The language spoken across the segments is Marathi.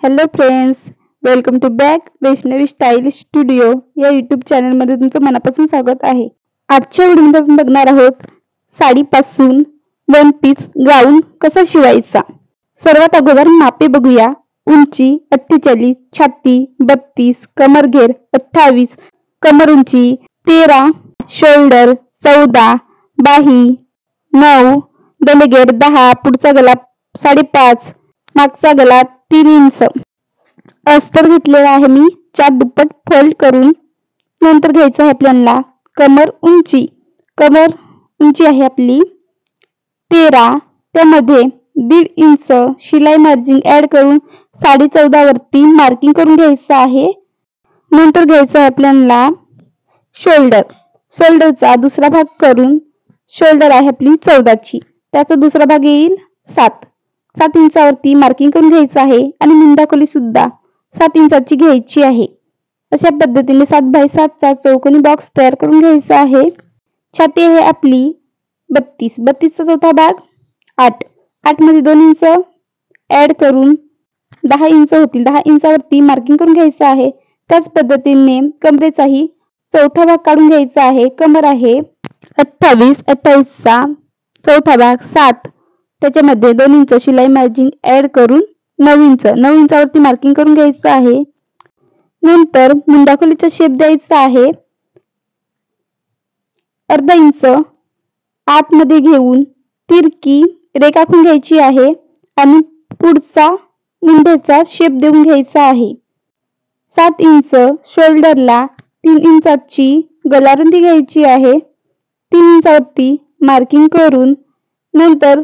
Hello friends, welcome to back Vaishnavi Style Studio या यूट्यूब चॅनलमध्ये तुमचं मनापासून स्वागत आहे. आजच्या व्हिडिओमध्ये आपण बघणार आहोत साडीपासून वन पीस गाऊन कसा शिवायचा. सर्वात अगोदर मापे बघूया. उंची 48, छाती 32, कमरघेर 28, कमर उंची 13, शोल्डर 14, बाही 9, गलेघेर 10, पुढचा गला 5.5, मागचा गला 3 इंच. अस्तर घेतलेला आहे मी 4 दुप्पट फोल्ड करून. नंतर घ्यायचं आहे आपल्याला कमर उंची आहे आपली 13, त्यामध्ये 1.5 इंच शिलाई मार्जिन ऍड करून 14.5 वरती मार्किंग करून घ्यायचं आहे. नंतर घ्यायचं आहे आपल्याला शोल्डरचा दुसरा भाग करून, शोल्डर आहे आपली 14 ची, त्याचा दुसरा भाग येईल 7 इंचावरती मार्किंग करून घ्यायचं आहे. आणि मुंडाखोली सुद्धा 7 इंचाची घ्यायची आहे. अशा पद्धतीने 7x7 चा चौकोनी बॉक्स तयार करून घ्यायचा आहे. छाती आहे आपली 32 चा चौथा भाग 8 मध्ये 2 इंच ऍड करून 10 इंच होतील. 10 इंचावरती मार्किंग करून घ्यायचं आहे. त्याच पद्धतीने कमरेचाही चौथा भाग काढून घ्यायचा आहे. कमर आहे 28 चा चौथा भाग 7, त्याच्यामध्ये 2 इंच शिलाई मार्जिन ऍड करून 9 इंचावरती मार्किंग करून घ्यायचं आहे. नंतर मुंडाखोलीचा शेप द्यायचा आहे. अर्धा इंच आतमध्ये घेऊन तिरकी रेखा आखून घ्यायची आहे आणि पुढचा मुंड्याचा शेप देऊन घ्यायचा आहे. 7 इंच शोल्डरला 3 इंचाची गलारुंदी घ्यायची आहे. 3 इंचावरती मार्किंग करून नंतर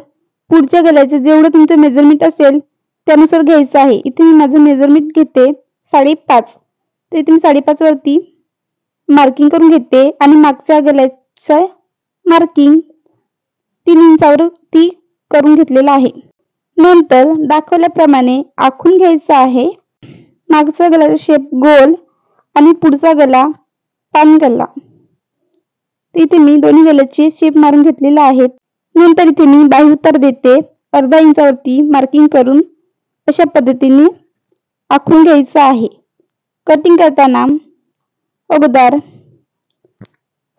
पुढच्या गल्याचे जेवढं तुमचं मेजरमेंट असेल त्यानुसार घ्यायचं आहे. इथे मी माझं मेजरमेंट घेते 5.5, तर इथे मी 5.5 वरती मार्किंग करून घेते आणि मागच्या गल्याचं मार्किंग 3 इंचावरती करून घेतलेलं आहे. नंतर दाखवल्याप्रमाणे आखून घ्यायचं आहे. मागचा गल्याचा शेप गोल आणि पुढचा गला पान गला. इथे मी दोन्ही गल्याचे शेप मारून घेतलेले आहेत. नंतर इथे मी बाही उतार देते. अर्धा इंचावरती मार्किंग करून अशा पद्धतीने आखून घ्यायचं आहे. कटिंग करताना अगोदर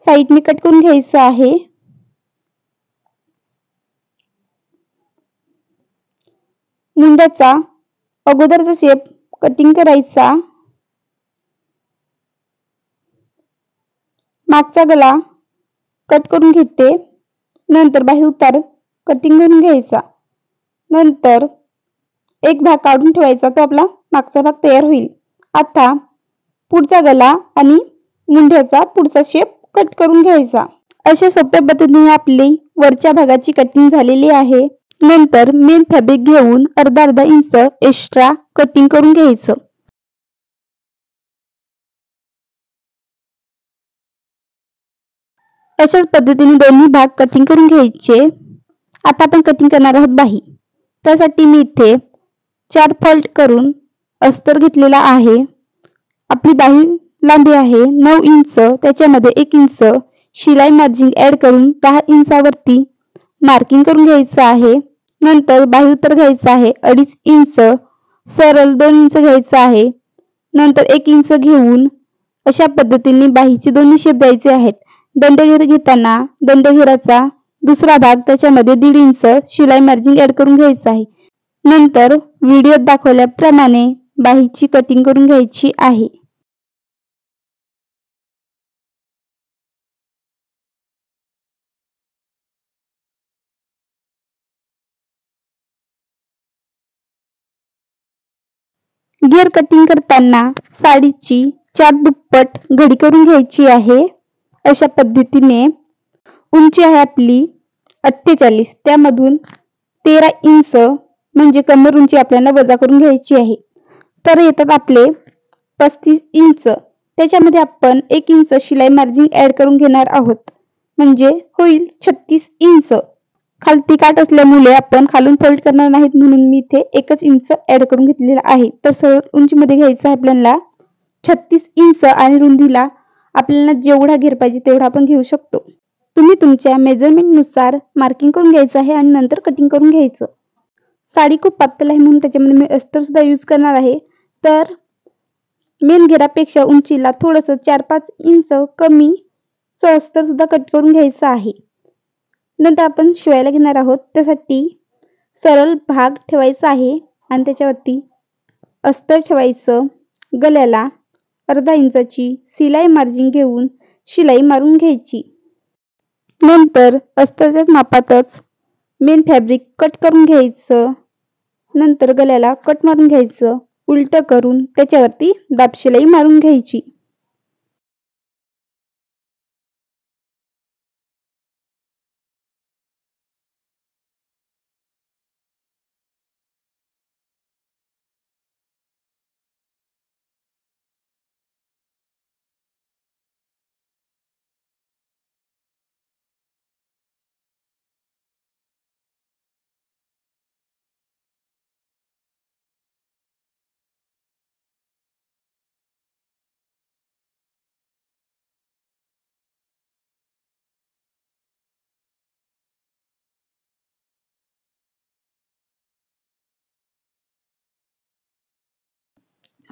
साईडने कट करून घ्यायचं आहे. मुंड्याचा अगोदरचा शेप कटिंग करायचा. मागचा गला कट करून घेते. नंतर बाही उतार कटिंग करून घ्यायचा. नंतर एक भाग काढून ठेवायचा, तो आपला मागचा भाग तयार होईल. आता पुढचा गला आणि मुंड्याचा पुढचा शेप कट करून घ्यायचा. अशा सोप्या पद्धतीने आपली वरच्या भागाची कटिंग झालेली आहे. नंतर मेन फॅब्रिक घेऊन अर्धा इंच एक्स्ट्रा कटिंग करून घ्यायचं. अशाच पद्धतीने दोन्ही भाग कटिंग करून घ्यायचे. आता आपण कटिंग करणार आहोत बाही. त्यासाठी मी इथे 4 फोल्ड करून अस्तर घेतलेला आहे. आपली बाही लांबी आहे 9 इंच, त्याच्यामध्ये 1 इंच शिलाई मार्जिन ऍड करून 10 इंचावरती मार्किंग करून घ्यायचं आहे. नंतर बाही उतार घ्यायचा आहे 2.5 इंच, सरळ 2 इंच घ्यायचं आहे. नंतर 1 इंच घेऊन अशा पद्धतीने बाहीचे दोन्ही शेप द्यायचे आहेत. दंडघेर घेताना दंडघेराचा दुसरा भाग त्याच्यामध्ये 1.5 इंच शिलाई मार्जिन ऍड करून घ्यायचं आहे. नंतर व्हिडिओत दाखवल्याप्रमाणे बाहीची कटिंग करून घ्यायची आहे. घेर कटिंग करताना साडीची 4 दुप्पट घडी करून घ्यायची आहे. अशा पद्धतीने उंची आहे आपली 48, त्यामधून 13 इंच म्हणजे कमर उंची आपल्याला वजा करून घ्यायची आहे. तर येतात आपले 35 इंच. त्याच्यामध्ये आपण 1 इंच शिलाई मार्जिन ऍड करून घेणार आहोत, म्हणजे होईल 36 इंच. खालती काट असल्यामुळे आपण खालून फोल्ड करणार नाहीत, म्हणून मी इथे 1 इंच ऍड करून घेतलेला आहे. तर सरळ उंचीमध्ये घ्यायचं आहे आपल्याला 36 इंच आणि रुंदीला आपल्याला जेवढा घेर पाहिजे तेवढा आपण घेऊ शकतो. तुम्ही तुमच्या मेजरमेंट नुसार मार्किंग करून घ्यायचं आहे आणि नंतर कटिंग करून घ्यायचं. साडी खूप पातळ आहे म्हणून त्याच्यामध्ये मी अस्तर सुद्धा यूज करणार आहे. तर मेन घेरापेक्षा उंचीला थोडंसं 4-5 इंच कमी अस्तर सुद्धा कट करून घ्यायचं आहे. नंतर आपण शिवायला घेणार आहोत. त्यासाठी सरळ भाग ठेवायचा आहे आणि त्याच्यावरती अस्तर ठेवायचं. गळ्याला अर्धा इंचाची शिलाई मार्जिन घेऊन शिलाई मारून घ्यायची. नंतर अस्तरच्या मापातच मेन फॅब्रिक कट करून घ्यायचं. नंतर गळ्याला कट मारून घ्यायचं. उलट करून त्याच्यावरती दाब शिलाई मारून घ्यायची.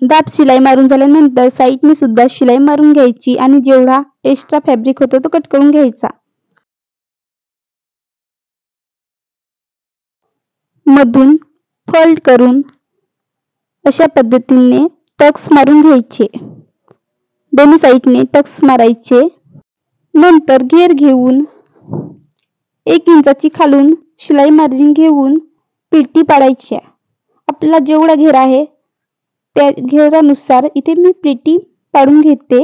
दाब शिलाई मारून झाल्यानंतर साईडने सुद्धा शिलाई मारून घ्यायची आणि जेवढा एक्स्ट्रा फॅब्रिक होतो तो कट करून घ्यायचा. मधून फोल्ड करून अशा पद्धतीने टक्स मारून घ्यायचे. दोन्ही साईडने टक्स मारायचे. नंतर घेर घेऊन 1 इंचाची खालून शिलाई मार्जिन घेऊन पट्टी पाडायची. आपला जेवढा घेर आहे त्या घेरानुसार इथे मी पट्टी पाडून घेते.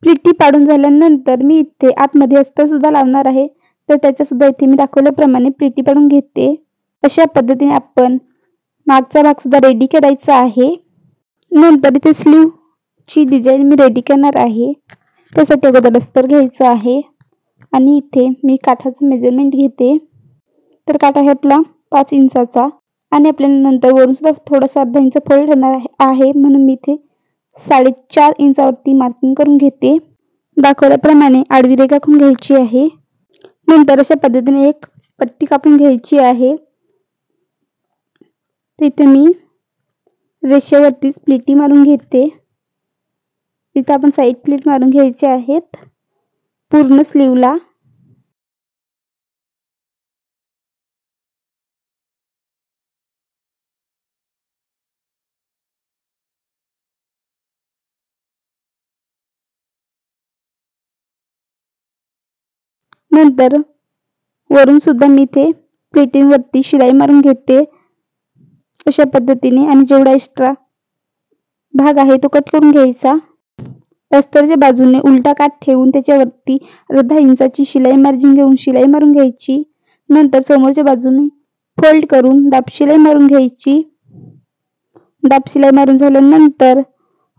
पट्टी पाडून झाल्यानंतर मी इथे आतमध्ये अस्तर सुद्धा लावणार आहे. तर त्याच्या सुद्धा इथे मी दाखवल्याप्रमाणे पट्टी पाडून घेते. अशा पद्धतीने आपण मागचा भाग सुद्धा रेडी करायचा आहे. नंतर इथे स्लीव ची डिझाइन मी रेडी करणार आहे. त्यासाठी अगोदर अस्तर घ्यायचं आहे आणि इथे मी काठाचं मेजरमेंट घेते. तर काठा आहे आपला 5 इंचाचा आणि आपल्याला नंतर वरून सुद्धा थोडासा अर्धा इंच फोल्ड होणार आहे म्हणून मी इथे 4.5 इंचावरती मार्किंग करून घेते. दाखवल्याप्रमाणे आडवी रेघा आखून घ्यायची आहे. नंतर अशा पद्धतीने एक पट्टी कापून घ्यायची आहे. इथे मी रेषेवरती प्लीटी मारून घेते. इथे आपण साइड प्लीट मारून घ्यायचे आहेत पूर्ण स्लीवला. नंतर वरून सुद्धा मी इथे प्लीटिंग वरती शिलाई मारून घेते अशा पद्धतीने आणि जेवढा एक्स्ट्रा भाग आहे तो कट करून घ्यायचा. अस्तरच्या बाजूने उलटा काठ ठेवून त्याच्यावरती अर्धा इंचाची शिलाई मार्जिन घेऊन शिलाई मारून घ्यायची. नंतर समोरच्या बाजूने फोल्ड करून दाब शिलाई मारून घ्यायची. दाब शिलाई मारून झाल्यानंतर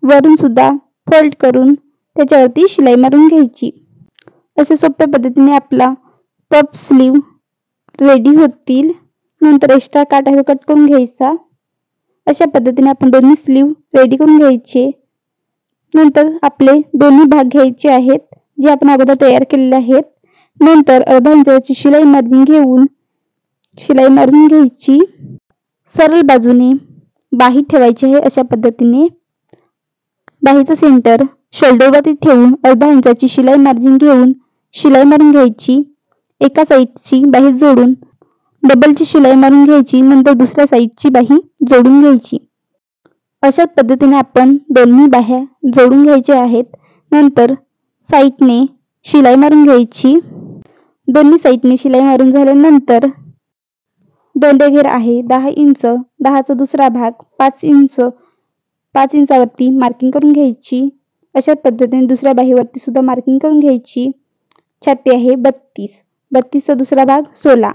वरून सुद्धा फोल्ड करून त्याच्यावरती शिलाई मारून घ्यायची. अशा सोप्या पद्धतीने आपला पफ स्लीव रेडी होतील. नंतर एक्स्ट्रा काठ आहे कट करून घ्यायचा. अशा पद्धतीने आपण दोन्ही स्लीव रेडी करून घ्यायचे. नंतर आपले दोन्ही भाग घ्यायचे आहेत जे आपण अगोदर तयार केलेले आहेत. नंतर अर्धा इंचाची शिलाई मार्जिन घेऊन शिलाई मारून घ्यायची. सरळ बाजूने बाही ठेवायची आहे अशा पद्धतीने. बाहीचा सेंटर शोल्डरवरती ठेवून अर्धा इंचाची शिलाई मार्जिन घेऊन शिलाई मारून घ्यायची. एका साईडची बाही जोडून डबलची शिलाई मारून घ्यायची. नंतर दुसऱ्या साईडची बाही जोडून घ्यायची. अशा पद्धतीने आपण दोन्ही बाह्या जोडून घ्यायच्या आहेत. नंतर साईडने शिलाई मारून घ्यायची. दोन्ही साईडने शिलाई मारून झाल्यानंतर दोंडे घेर आहे 10 इंच, 10चा दुसरा भाग 5 इंच, 5 इंचावरती मार्किंग करून घ्यायची. अशा पद्धतीने दुसऱ्या बाहीवरती सुद्धा मार्किंग करून घ्यायची. छाती आहे 32, 32चा दुसरा भाग 16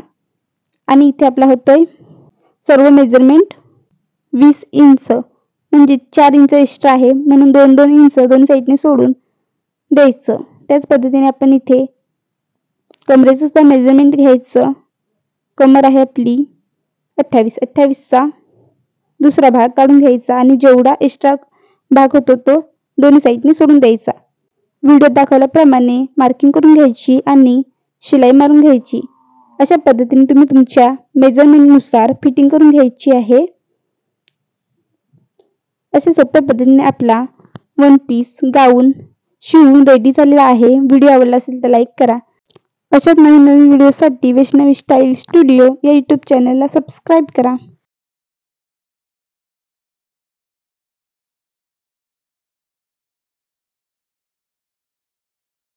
आणि इथे आपला होतोय सर्व मेजरमेंट 20 इंच म्हणजे 4 इंच एक्स्ट्रा आहे म्हणून 2-2 इंच दोन्ही साईडने सोडून द्यायचं. त्याच पद्धतीने आपण इथे कमरेचं सुद्धा मेजरमेंट घ्यायचं. कमर आहे आपली 28, 28चा दुसरा भाग काढून घ्यायचा आणि जेवढा एक्स्ट्रा भाग होतो तो दोन्ही साईडने सोडून द्यायचा. व्हिडिओत दाखवल्याप्रमाणे मार्किंग करून घ्यायची आणि शिलाई मारून घ्यायची. अशा पद्धतीने तुम्ही तुमच्या मेजरमेंट नुसार फिटिंग करून घ्यायची आहे. अशा सोप्या पद्धतीने आपला वन पीस गाऊन शिवून रेडी झालेला आहे. व्हिडिओ आवडला असेल तर लाईक करा. अशाच नवीन व्हिडिओसाठी वैष्णवी स्टाईल स्टुडिओ या यूट्यूब चॅनलला सबस्क्राईब करा.